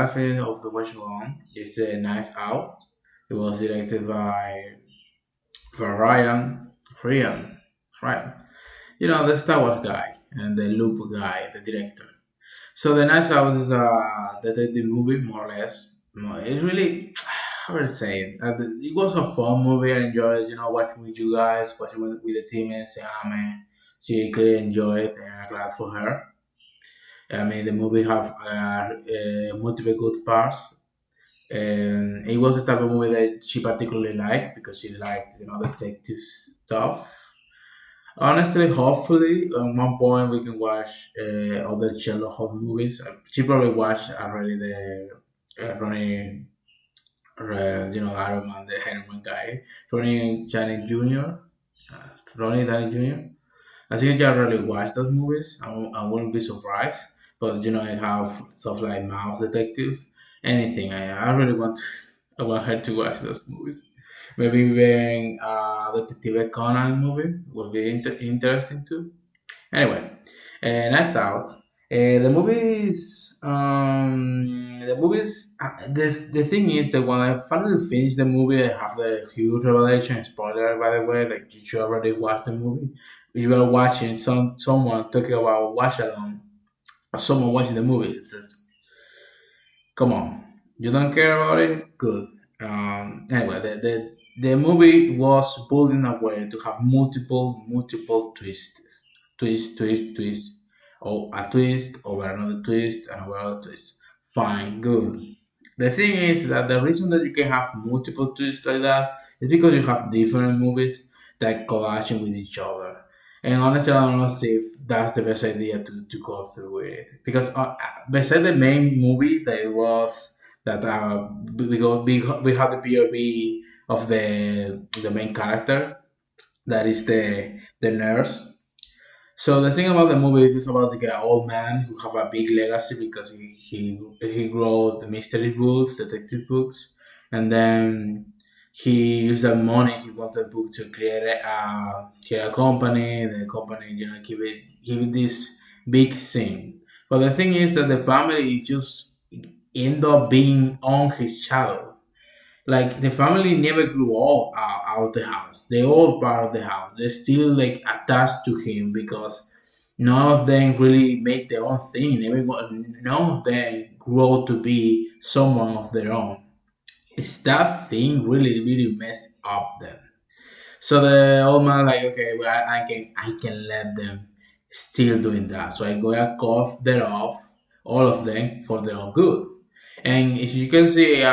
last film of the Watchalong is the Knife Out. It was directed by Ryan. You know, the Star Wars guy and the Loop guy, the director. So the Knives Out is a detective movie, more or less. It really, how would I say it? It was a fun movie. I enjoyed, watching with you guys, watching with the teammates. She could enjoy it, and I'm glad for her. I mean, the movie have multiple good parts, and it was the type of movie that she particularly liked because she liked, detective stuff. Honestly, hopefully, at one point we can watch other Sherlock Holmes movies. She probably watched already the Ronnie, Iron Man, the Iron Man guy, Ronnie Johnny Jr., Ronnie Downey Jr. I think you already watched those movies. I wouldn't be surprised. But I have stuff like Mouse Detective, anything. I really want I want her to watch those movies. Maybe even the Detective Conan movie would be interesting too. Anyway, Nice Out. The thing is that when I finally finished the movie, I have the huge revelation. Spoiler, by the way, like you should already watch the movie. You were watching someone talking about Watchalong, or someone watching the movie. It's just, come on, you don't care about it? Good. Anyway, the movie was built in a way to have multiple twists, or a twist over another twist and over another twist. Fine, good. The thing is that the reason that you can have multiple twists like that is because you have different movies that colliding with each other. And honestly, I don't know if that's the best idea to go through with it. Because besides the main movie that it was that we have the POV of the main character, that is the nurse. So the thing about the movie is about like an old man who have a big legacy because he wrote the mystery books, detective books, and then he used that money he wanted book to create a company. The company, give it this big thing. But the thing is that the family just end up being on his shadow. Like the family never grew up out of the house. They all part of the house. They're still like attached to him because none of them really make their own thing. None of them grow to be someone of their own. It's that thing really messed up them. So the old man like, okay, well, I can let them still doing that. So I go and cut them off, all of them, for their own good. And as you can see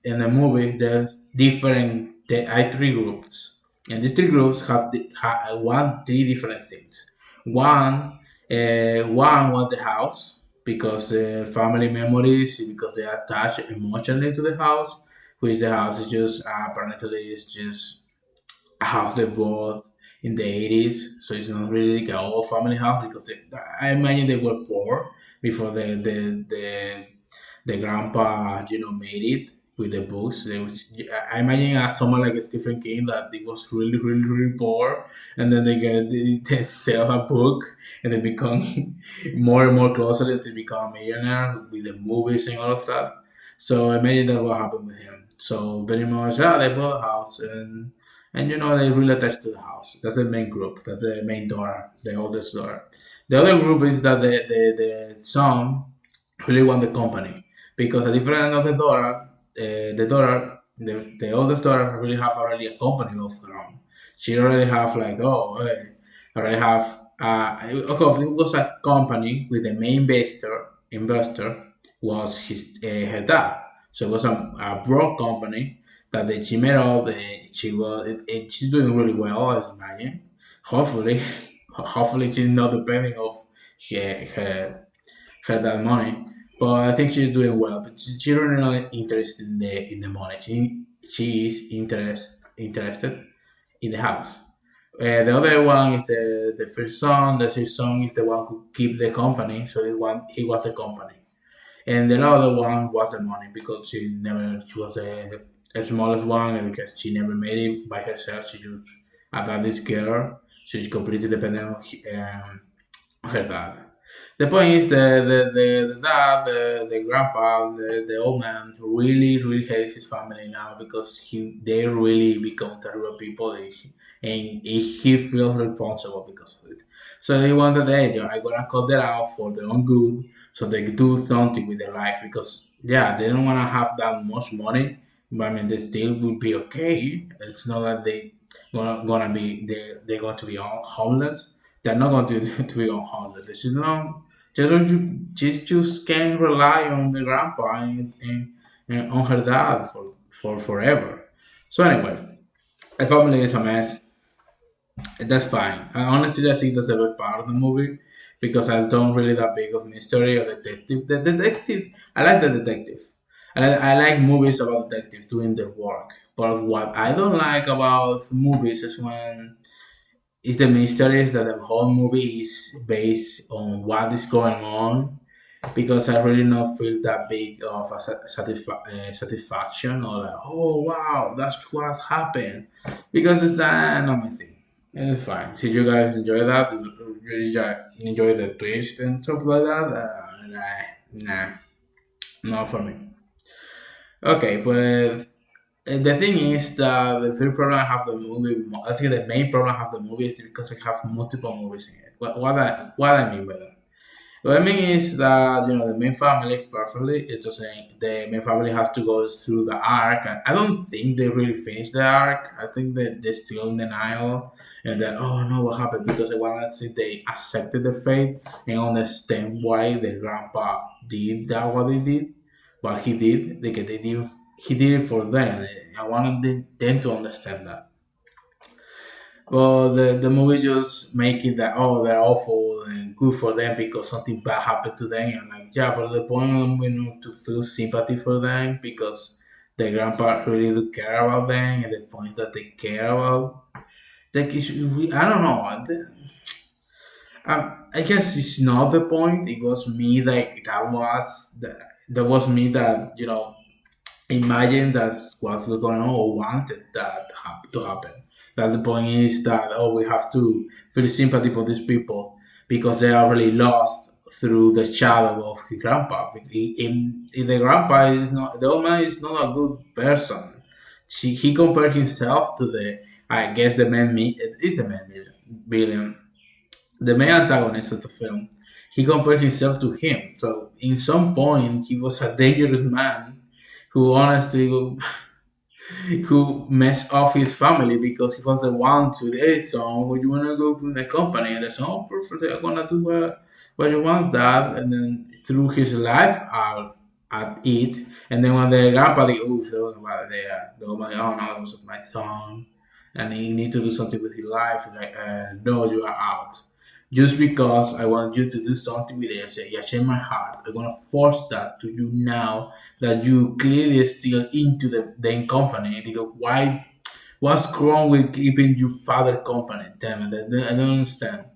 in the movie, there's different. There are three groups, and these three groups want three different things. One want the house because family memories, because they are attached emotionally to the house. Which the house is just apparently is just a house they bought in the 80s, so it's not really like an old family house because I imagine they were poor before the grandpa, made it with the books. I imagine someone like Stephen King that it was really poor, and then they sell a book and they become more and more closer to become a millionaire with the movies and all of that. So I imagine that what happened with him. So very much, they bought a house and they really attached to the house. That's the main group. That's the main daughter, the oldest daughter. The other group is that the son really want the company because a different of the oldest daughter really have already a company of her own. She already have like, already have of course it was a company with the main investor was her dad. So it was a broad company that she made up. She's doing really well, I imagine. Hopefully, hopefully she's not depending of her that money. But I think she's doing well. But she's really not interested in the money. She is interested in the house. The other one is the first son. The first son is the one who keep the company, so he was the company. And the other one was the money because she was a smallest one, and because she never made it by herself, she just had this girl. She's completely dependent on her dad. The point is the dad, the grandpa, the old man really hates his family now because they really become terrible people, and he feels responsible because of it. So they want that hey, I'm gonna cut that out for their own good, so they do something with their life because yeah, they don't wanna have that much money, but I mean they still will be okay. It's not that gonna be they're going to be all homeless. They're not going to be on homeless. It's just no just can't rely on the grandpa and on her dad for forever. So anyway, the family is a mess. That's fine. I honestly I think that's the best part of the movie because I don't really that big of mystery or detective. The detective, I like the detective. I like movies about detectives doing their work. But what I don't like about movies is when it's the mystery is that the whole movie is based on what is going on because I really not feel that big of a satisfaction or like, oh wow, that's what happened. Because it's not my thing. It's fine. So you guys enjoy that, enjoy the twist and stuff like that. Nah, not for me. Okay, but the thing is that the third problem I have the movie, I think the main problem I have the movie is because I have multiple movies in it. What I mean by that? What I mean is that the main family perfectly. It's just saying the main family has to go through the arc. I don't think they really finished the arc. I think that they're still in denial and that oh no, what happened? Because I want to see they accepted the fate and understand why the grandpa did that what they did, what he did. Like they did, he did it for them. I wanted them to understand that. Well, the movie just make it that oh they're awful and good for them because something bad happened to them. And like yeah, but the point of the movie not to feel sympathy for them because the grandpa really do care about them and the point that they care about. Like I don't know. I guess it's not the point. It was me like that was me that imagine that's what's going on or wanted that to happen. That the point is that oh we have to feel sympathy for these people because they are really lost through the shadow of his grandpa. In the grandpa is not the old man is not a good person. He compared himself to the I guess the man it is the man villain, the main antagonist of the film. He compared himself to him. So in some point he was a dangerous man who honestly who messed off his family because he was the one to hey son, would you wanna go to the company? And the son, oh perfect, I'm gonna do what you want dad and then threw his life out at it and then when the grandpa like oof that was about there the woman oh no that was my son and he need to do something with his life like no you are out just because I want you to do something with it. I say, yeah, share my heart. I'm gonna force that to you now that you clearly still into the company. They go, why? What's wrong with keeping your father company? Damn it, I don't understand.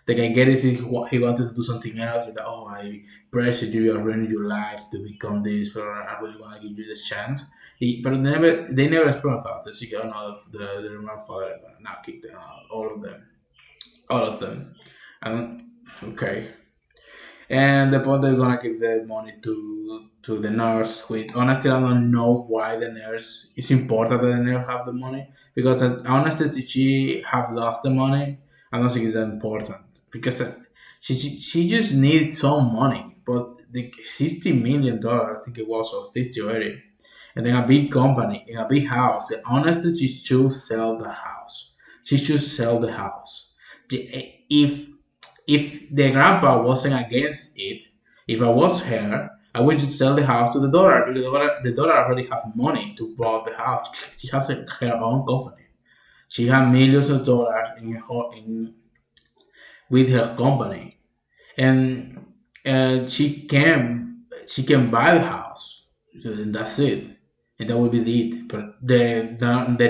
Like I get it, he wanted to do something else. Like, oh, I pressured you, I ruined your life to become this, but I really want to give you this chance. But they never explained that. They say, oh no, the grandfather, now kick them out, all of them. And okay, and the point they're gonna give the money to the nurse. Which honestly, I don't know why the nurse. It's important that the nurse have the money because honestly, if she have lost the money, I don't think it's that important because she just needs some money. But the $60 million, I think it was, or 50 already, and then a big company in a big house. Honestly, she should sell the house. She should sell the house. If the grandpa wasn't against it, if I was her, I would just sell the house to the daughter because the daughter already have money to buy the house. She has her own company. She has millions of dollars with her company, and she can buy the house, and that's it, and that would be it. But the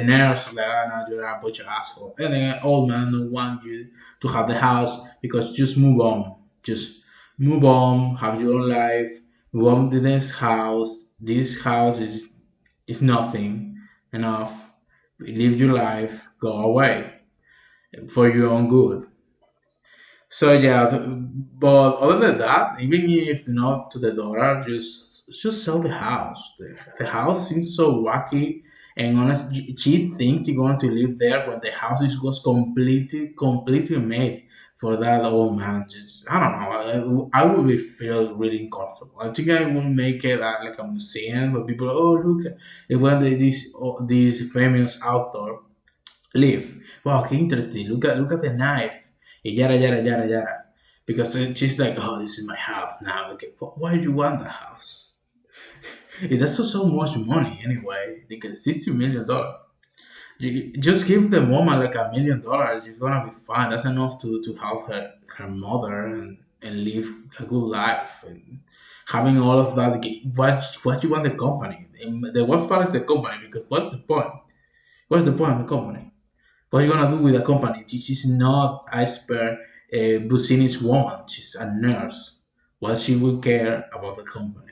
nurse like, oh, no, you're a bunch of asshole, and then old man don't want you to have the house because just move on, just move on, have your own life, move on to this house. This house is nothing enough. Live your life, go away for your own good. So yeah, but other than that, even if not to the daughter, just sell the house. The house seems so wacky, and honestly, she thinks you're going to live there when the house is was completely made for that old man. Just I don't know. I would be feel really uncomfortable. I think I would make it like a museum where people, oh look, when this famous author live. Wow, okay, interesting. Look at the knife. Yada yada yada yada. Because she's like, oh, this is my house now. Okay, why do you want the house? That's so much money anyway. Because $60 million. You just give the woman like $1 million. She's gonna be fine. That's enough to help her mother and live a good life and having all of that. What you want the company? And the worst part is the company because what's the point? What's the point of the company? What you gonna do with a company? She's not as per a business woman. She's a nurse. What she will care about the company?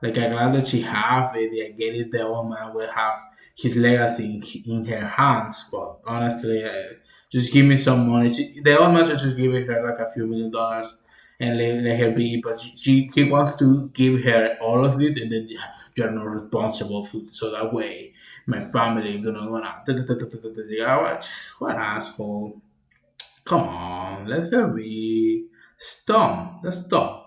Like I'm glad that she have it. I get it. The old man will have his legacy in her hands. But honestly, just give me some money. The old man should just give her like a few $1 million and let her be. But he wants to give her all of it, and then you're not responsible for so that way my family gonna what asshole. Come on, let her be. Stop. That's dumb.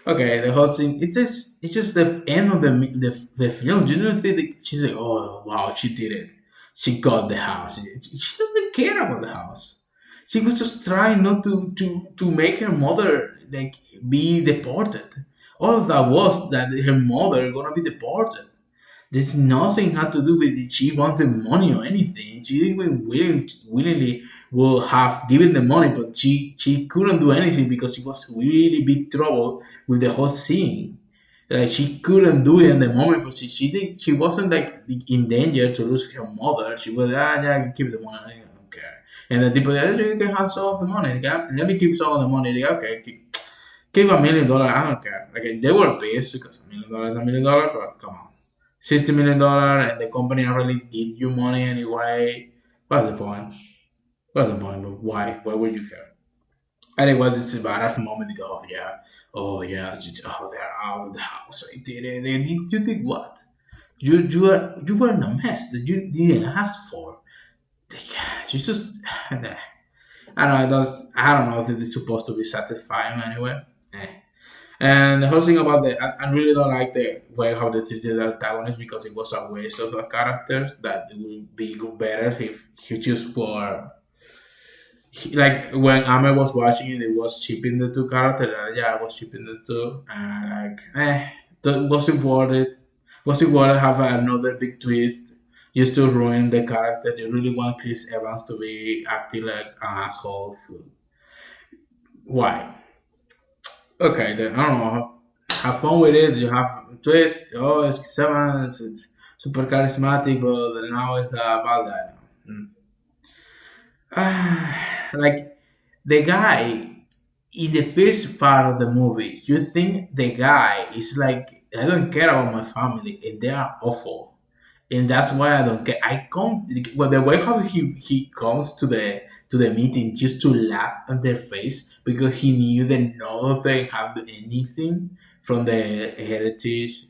Okay, the whole thing. It's just the end of the film. You don't think that she's like, oh wow, she did it. She got the house. She doesn't care about the house. She was just trying not to make her mother like be deported. All of that was that her mother gonna be deported. There's nothing had to do with it. She wanted money or anything. She even willingly will have given the money, but she couldn't do anything because she was really big trouble with the whole scene. Like she couldn't do it in the moment, but she wasn't like in danger to lose her mother. She was yeah, I can keep the money. I don't care. And the people, yeah, you can have some of the money. Like, "Ah, let me keep some of the money. Like, okay, give $1 million. I don't care. Like they were pissed because $1 million is $1 million, but come on. $60 million and the company already give you money anyway. What's the point? What's the point? But why? Why would you care? And it was this embarrassing moment to go, oh yeah, oh they're out of the house. I did it. You did what? You were in a mess that you didn't ask for. You just I don't know. I don't know if it's supposed to be satisfying anyway. Eh. And the whole thing about I really don't like the way how they treated the antagonist because it was a waste of a character that it would be better if he just were like when Ame was watching it, it was shipping the two characters. Yeah, I was shipping the two, and like, that wasn't worth it. Wasn't worth it have another big twist just to ruin the character. They really want Chris Evans to be acting like an asshole. Why? Okay, then I don't know. Have fun with it. You have a twist. Oh, it's seven. It's super charismatic, but now it's a bad guy. Mm. Like the guy in the first part of the movie, you think the guy is like, I don't care about my family, and they are awful, and that's why I don't care. I come well the way how he comes to the meeting just to laugh on their face because he knew that none of them have anything from the heritage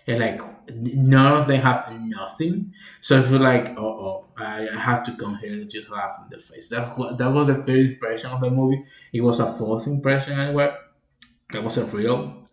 and like none of them have nothing. So I feel like, oh, I have to come here and just laugh in the face. That was the first impression of the movie. It was a false impression anyway. It wasn't real.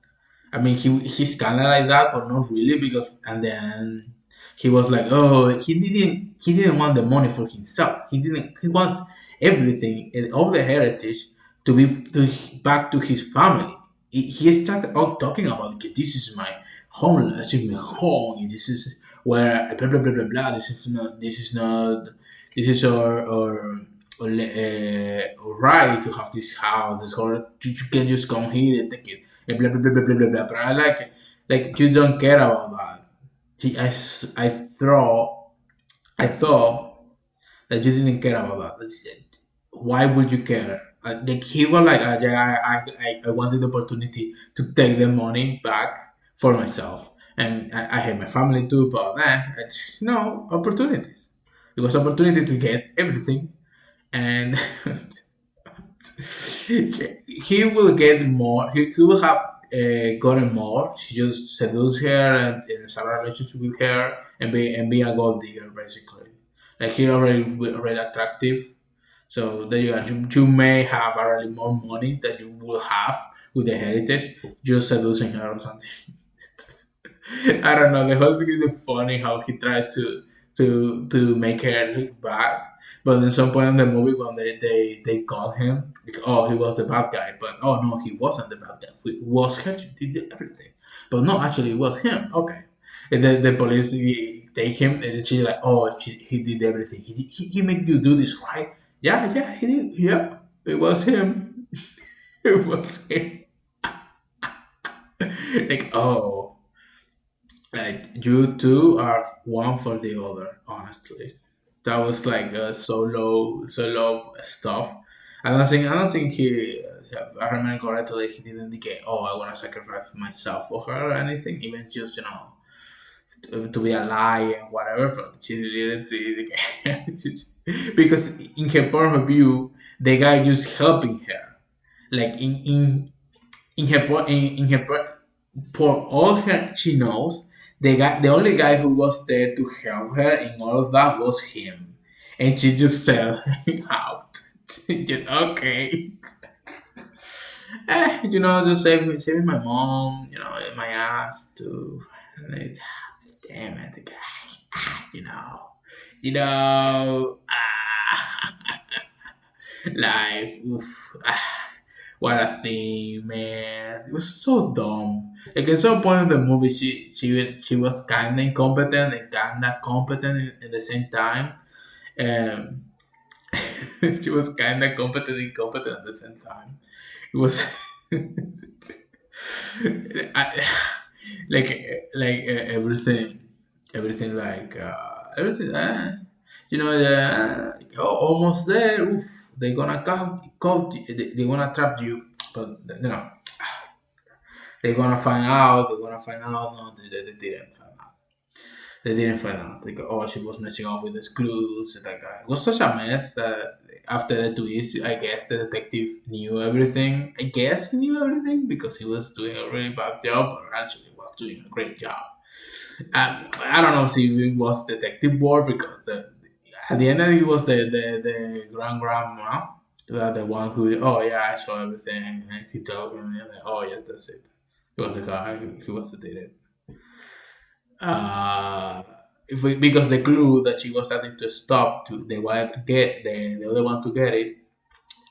I mean, he's kind of like that, but not really because. And then he was like, oh, he didn't want the money for himself. He want everything and all the heritage to back to his family. He started out talking about okay, this is my home, this is my home. This is where blah blah blah blah blah. This is not. This is our right to have this house. This whole you can just come here and take it and blah blah blah blah blah blah blah. But I like it. Like you don't care about that. I thought that you didn't care about that. Why would you care? Like he was like, yeah, I wanted the opportunity to take the money back for myself, and I had my family too. But no opportunities. It was opportunity to get everything, and He will get more. He will have gotten more. She just seduce her and start a relationship with her and be a gold digger basically. Like he already attractive. So there you are. You may have already more money that you will have with the heritage just seducing her or something. I don't know. The whole thing is funny how he tried to make her look bad, but at some point in the movie when they call him, like, oh, he was the bad guy, but oh no, he wasn't the bad guy. It was her. She did everything, but no, actually, it was him. Okay, and the police take him, and she's like, oh, he did everything. He made you do this, right? Yeah, yeah, he did. Yep, it was him. It was him. Like, oh. Like you two are one for the other, honestly. That was like solo stuff. I don't think he. If I remember correctly, he didn't indicate, "Oh, I want to sacrifice myself for her" or anything. Even just to be a lie and whatever. But she didn't indicate because in her point of view, the guy just helping her. Like in her po- in her po- for all her she knows, the only guy who was there to help her in all of that was him, and she just said out. Okay, just saving my mom, my ass too. Like, damn it, the guy, you know, life. Oof, what a thing, man! It was so dumb. Like at some point in the movie, she was kind of incompetent and kind of competent in the same time. Um, she was kind of competent and incompetent at the same time. It was I, everything everything. Almost there. Oof, they're gonna caught they wanna trap you, but they're gonna find out. They're gonna find out. No, they didn't find out. They didn't find out. They go, oh, she was messing up with the screws. And that guy. It was such a mess that after the twist, I guess the detective knew everything. I guess he knew everything because he was doing a really bad job, or actually was doing a great job. I don't know if it was detective work because at the end of it was the grandma, the one who, oh yeah, I saw everything, and he told him, and like, oh yeah, that's it. It was the guy who was the did uh, because the clue that she was starting to stop to they wanted to get the other one to get it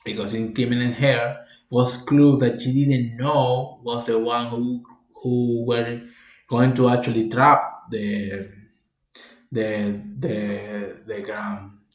because incriminating her was clue that she didn't know was the one who were going to actually trap the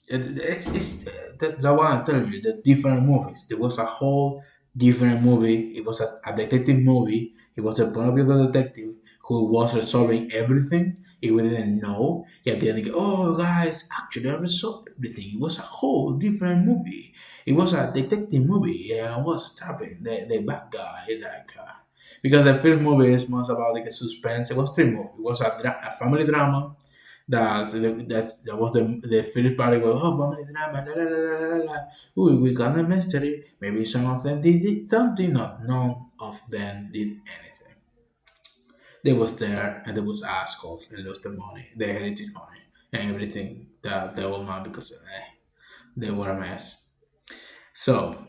it's that's what I tell you. The different movies. There was a whole different movie. It was a detective movie. It was a point of view of the detective who was resolving everything. He we didn't know. He at the end, oh guys, actually I resolved everything. It was a whole different movie. It was a detective movie. Yeah, I was trapping the bad guy because the first movie is most about like a suspense. It was three movies. It was a family drama that was the first part was oh family drama la la la la la la. Ooh, we got a mystery. Maybe some of them did something, not none of them did anything. They was there and they was assholes and lost the money, the heritage money, and everything that they will not because they were a mess. So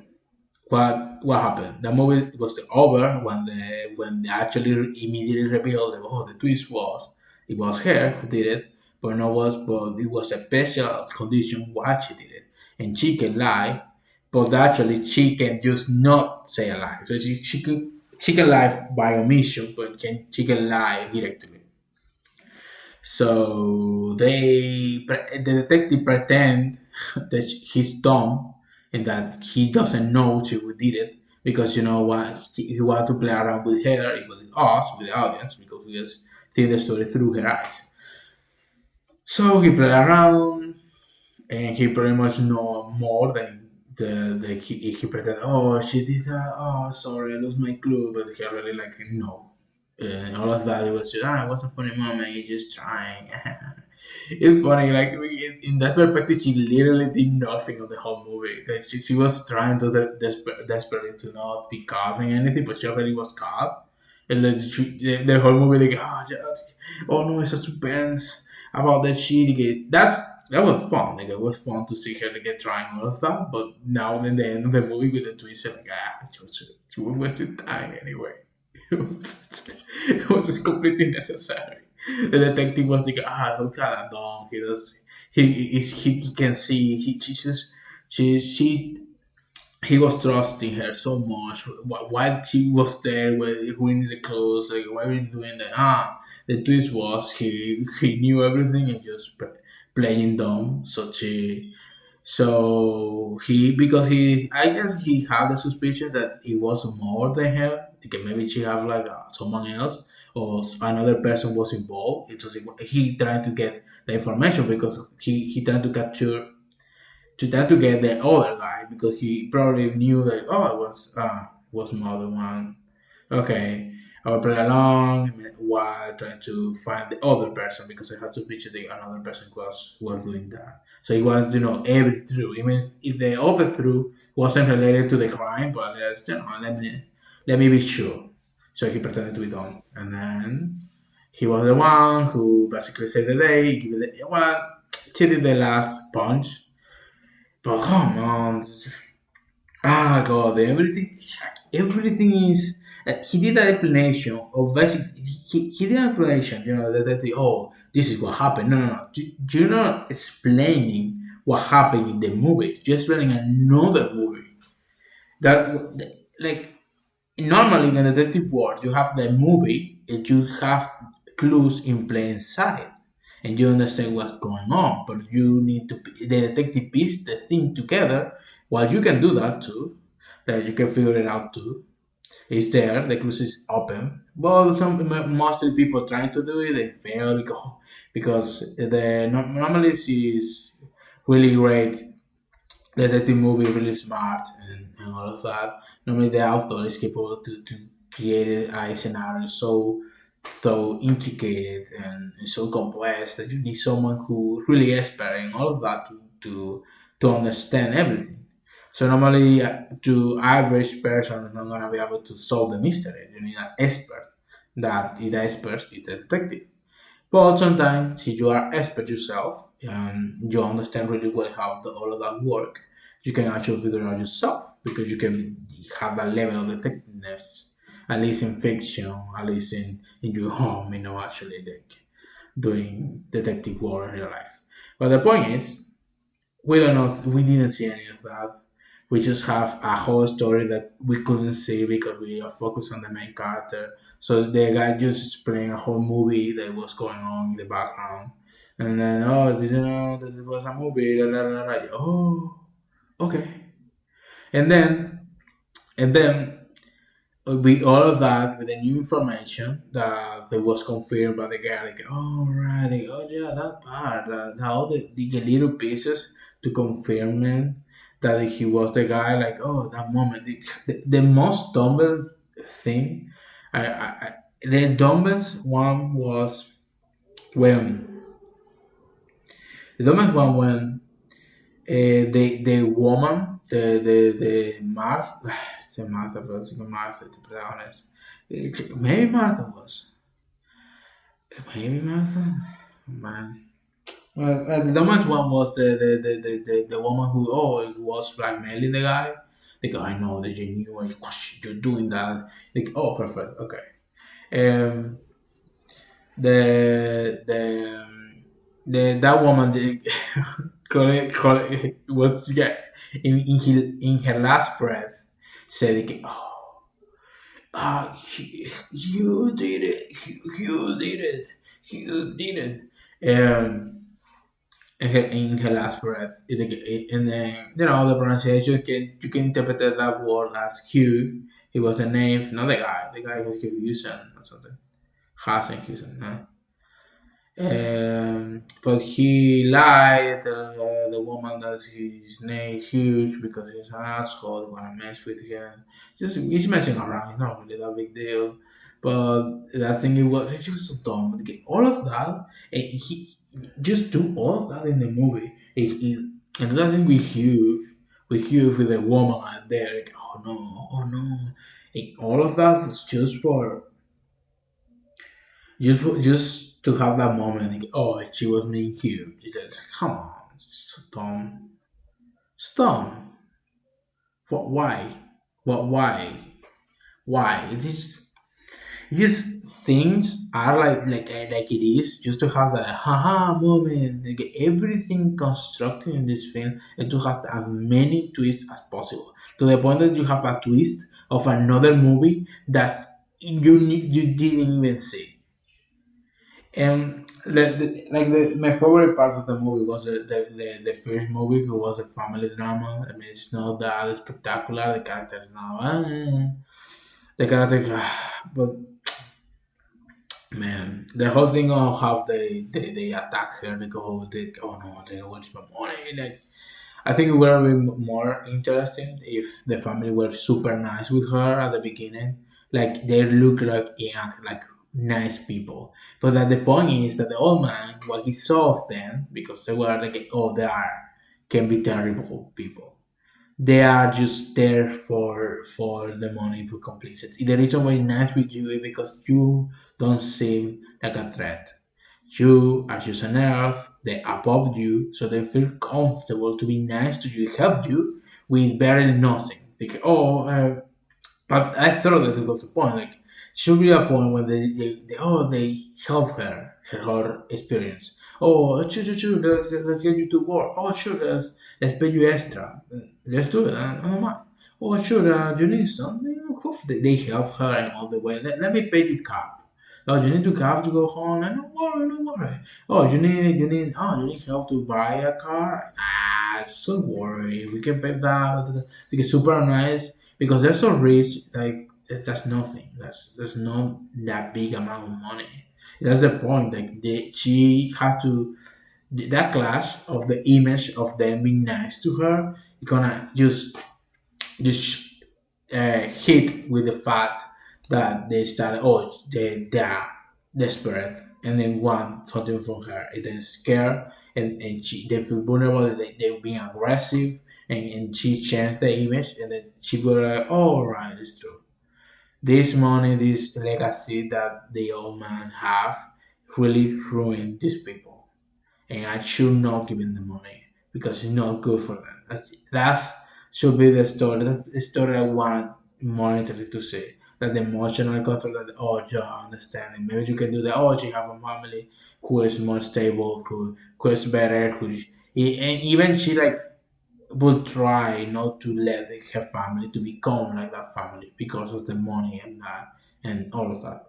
what happened? The movie was over when they actually immediately revealed that oh the twist was it was her who did it, but it was a special condition why she did it, and she can lie, but actually she can just not say a lie. So she can lie by omission, but she can lie directly. So the detective pretend that he's dumb and that he doesn't know she did it because you know what he wanted to play around with her, with us, with the audience because we just see the story through her eyes. So he played around and he pretty much know more than he pretend. Oh, she did that. Oh, sorry, I lost my clue, but he really like no. All of that it was just it was a funny moment. He just trying. It's funny, like in that perspective, she literally did nothing on the whole movie. That she was trying to desperately to not be caught in anything, but she already was caught. And then the whole movie, like, oh no, it's a suspense about that shit. Like, that was fun. Like, it was fun to see her like, get trying all of that. But now, in the end of the movie, with the twist, like, she was wasting time anyway. It was just completely necessary. The detective was like, look at that dog. He can see. She he was trusting her so much. Why she was there? Who needed the clothes? Like, why were you doing that? The twist was he knew everything and just playing dumb. So he, because he, I guess he had the suspicion that it was more than her. Like maybe she have like someone else or another person was involved. It was he tried to get the information because he tried to capture to try to get the other guy because he probably knew that it was more than one. Okay, I will play along while trying to find the other person because I had to picture that another person was doing that. So he wanted to know every truth, even if the other truth wasn't related to the crime, but let me be sure. So he pretended to be dumb, and then he was the one who basically saved the day. Give it the one. She did the last punch, but come on, God, everything is. He did an explanation of basically. He did an explanation, this is what happened. No, no, no. You're not explaining what happened in the movie. You're explaining another movie. Like, normally in a detective world, you have the movie and you have clues in plain sight and you understand what's going on, but you need to the detective piece the thing together. While you can do that too, that you can figure it out too. It's there, the clues is open, but mostly people trying to do it they fail because normally is really great detective movie really smart and all of that. Normally, the author is capable to create a scenario so intricate and so complex that you need someone who really expert in all of that to understand everything. So normally, to average person is not gonna be able to solve the mystery. You need an expert. That the expert is the detective. But sometimes, if you are expert yourself and you understand really well how all of that work, you can actually figure it out yourself because you can have that level of detectiveness, at least in fiction, at least in your home, actually like doing detective work in real life. But the point is, we don't know. We didn't see any of that. We just have a whole story that we couldn't see because we are focused on the main character. So the guy just explained a whole movie that was going on in the background, and then did you know that it was a movie? La, la, la, la. Oh, okay. And then with all of that, with the new information that was confirmed by the guy, like, oh, right, like, oh, yeah, that part, all the little pieces to confirm it, that he was the guy, like, oh, that moment. The most dumb thing, the dumbest one was when, the dumbest one when the woman, the Martha, say Martha, pero sí que Martha, to be honest. Maybe Martha was. Maybe Martha? Man. Well, the dumbest one was the woman who, it was blackmailing the guy. Like, I know that you knew it. You're doing that. Like, oh, perfect. Okay. Um, the that woman was, yeah, in her last breath said like, oh, you did it, you did it, you did it. In her last breath, and then the pronunciation you can interpret that word as Hugh. It was the name, not the guy. The guy was Hugh Houston or something. Hassan Houston. No? But he lied, the woman that his name is huge because he's an asshole, wanna mess with him. Just he's messing around, it's not really that big deal. But that thing it was so dumb. Like, all of that, and just do all of that in the movie. And the other thing with Hugh with the woman out there, like, oh no, oh no. All of that was just to have that moment. Like, oh, she was being Hugh. Just, come on, stop, stop. What? Why? What? Why? Why? It is. Just things are like it is just to have that haha moment. Like everything constructed in this film, and to have as many twists as possible, to the point that you have a twist of another movie that's you didn't even see. And my favorite part of the movie was the first movie, who was a family drama. I mean, it's not that spectacular. The characters now, the character, but man, the whole thing of how they attack her, they go, oh no, they want my money. Like, I think it would have been more interesting if the family were super nice with her at the beginning. Like, they look like, yeah, like nice people. But at the point is that the old man, what he saw of them, because they were like, oh, they are, can be terrible people. They are just there for the money to complete it. The reason why nice with you is because you don't seem like a threat. You are just an earth, they above you, so they feel comfortable to be nice to you, help you with barely nothing. Like, oh, but I thought that it was a point. Like, should be a point when they help her experience. Oh, sure, let's get you to work. Oh, sure, let's pay you extra. Let's do it. I don't mind. Oh, sure, you need something. They help her in all the way. Let me pay you cab. Oh, you need to cab to go home. And don't worry, don't worry. Oh, you need help to buy a car. Ah, don't worry. We can pay that. Like, super nice because they're so rich. Like, that's nothing. That's not that big amount of money. That's the point. Like, she had to, that clash of the image of them being nice to her, gonna just hit with the fact that they started, oh, they are desperate and they want something from her, and then scared, and they feel vulnerable, they're being aggressive, and she changed the image, and then she go like, oh, right, it's true, this money, this legacy that the old man have really ruined these people, and I should not give them the money because it's not good for them. That's should be the story. That's the story I want more interested to see. That the emotional control, that, oh, you understand, and maybe you can do that. Oh, you have a family who is more stable, who is better, and even she like would try not to let her family to become like that family because of the money and that and all of that.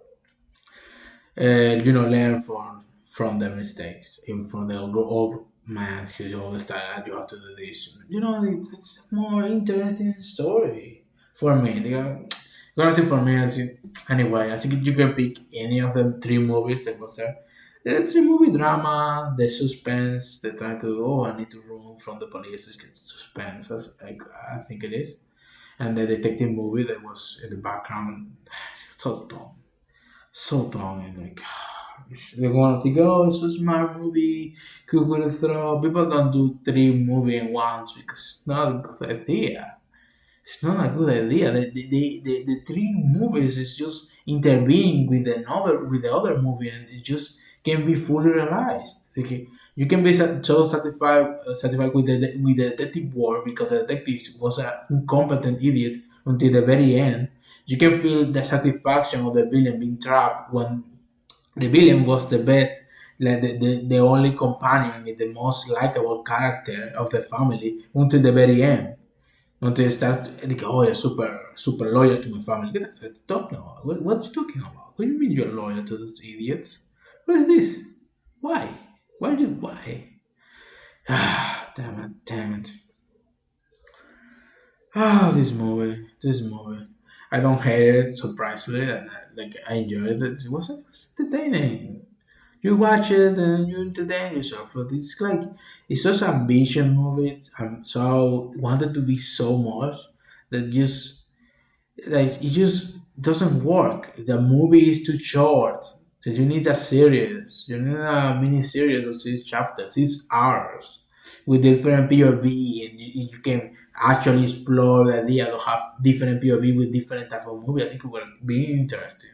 Learn from their mistakes, even from the old man who's always telling that you have to do this. It's a more interesting story for me. Honestly, for me, anyway, I think you can pick any of the three movies that was there. The three movie drama, the suspense, they try to, oh, I need to run from the police, it's get suspense, I think it is. And the detective movie that was in the background, so dumb, so dumb, and like, they want to think, oh, it's a smart movie. Who would have thought? People don't do three movie at once because it's not a good idea. It's not a good idea. The three movies is just intervening with the other movie, and it just can be fully realized. Okay, you can be so satisfied with the detective work because the detective was an incompetent idiot until the very end. You can feel the satisfaction of the villain being trapped when the villain was the best, like the only companion, the most likable character of the family until the very end. Until they start, like, oh, you're super loyal to my family. What are you talking about? What are you talking about? What do you mean you're loyal to those idiots? What is this? Why? Why? Ah, damn it, damn it. Ah, this movie. I don't hate it, surprisingly, and like I enjoyed it. It was entertaining. You watch it and you entertain yourself. But it's like it's such an ambition movie. I'm so wanted to be so much that just like it just doesn't work. The movie is too short. So you need a series. You need a mini series of 6 chapters, 6 hours, with different POV, and you can actually explore the idea to have different POV with different type of movie. I think it will be interesting.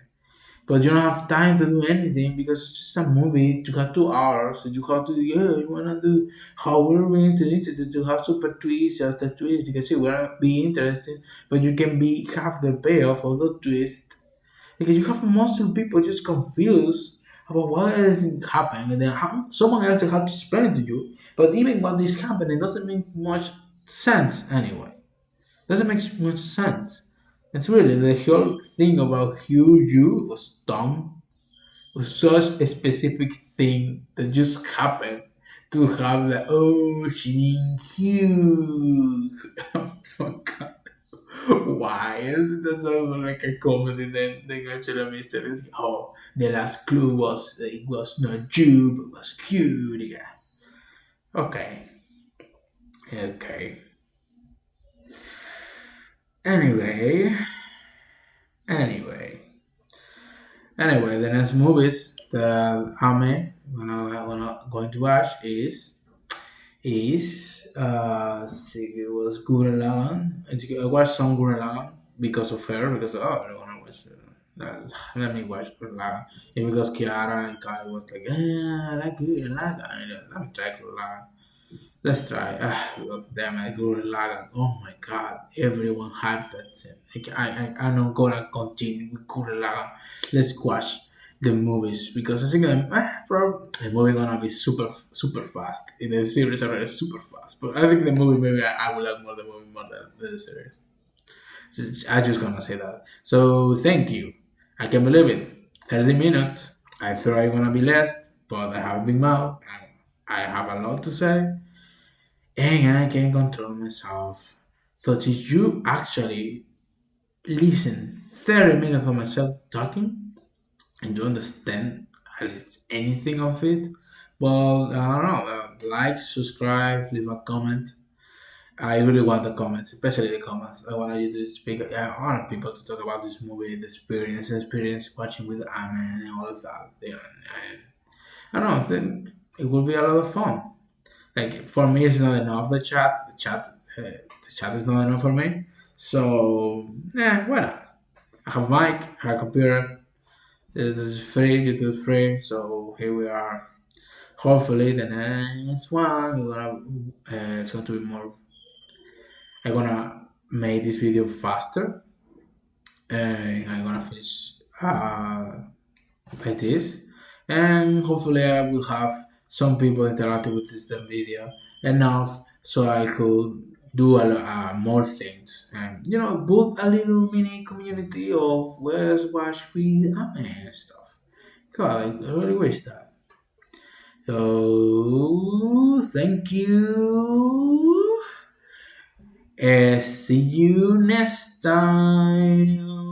But you don't have time to do anything because it's just a movie. You got 2 hours. So you have to, yeah, you wanna do how we're going to need to have super twists after twist. You can see we're be interesting, but you can be have the payoff of the twist because you have most of the people just confused about what is happening, and then someone else has to explain it to you. But even what is happening doesn't make much sense anyway. Doesn't make much sense. It's really the whole thing about Hugh Yu was dumb. Was such a specific thing that just happened to have the ocean Hugh. Oh my god. Why? That sounds like a comedy. Then actually a mystery. Oh, the last clue was it was not you, but was cute. Yeah. Okay. Okay. Anyway. Anyway. Anyway, the next movies that I'm going to watch is see, it was Gurren Lagann. I watched some Gurren Lagann because of her because I wanna watch. Let me watch Gurren Lagann. And because Kiara and Kai was like, I like Gurren Lagann. Let me try Gurren Lagann. Let's try. Damn it, Gurren Lagann. Oh my god, everyone hyped that shit. Like, I'm not gonna continue with Gurren Lagann. Let's watch the movies because I think probably the movie gonna be super fast. In the series already super fast, but I think the movie maybe I will like more the movie more than the series. I just gonna say that. So thank you. I can believe it. 30 minutes. I thought I gonna be less, but I have a big mouth and I have a lot to say and I can control myself. So if you actually listen 30 minutes of myself talking and you understand at least anything of it, well, I don't know, like, subscribe, leave a comment. I really want the comments, especially the comments. I want you to speak. I want people to talk about this movie, the experience watching with Amen and all of that. Yeah, and I don't know. I think it will be a lot of fun. Like for me, it's not enough. The chat is not enough for me. So yeah, why not? I have mic, I have computer. This is free. YouTube is free. So here we are. Hopefully, the next one it's going to be more. I'm gonna make this video faster, and I'm gonna finish like this, and hopefully I will have some people interacting with this video enough so I could do more things and build a little mini community of West Watch with and stuff. God, I really wish that. So thank you. See you next time.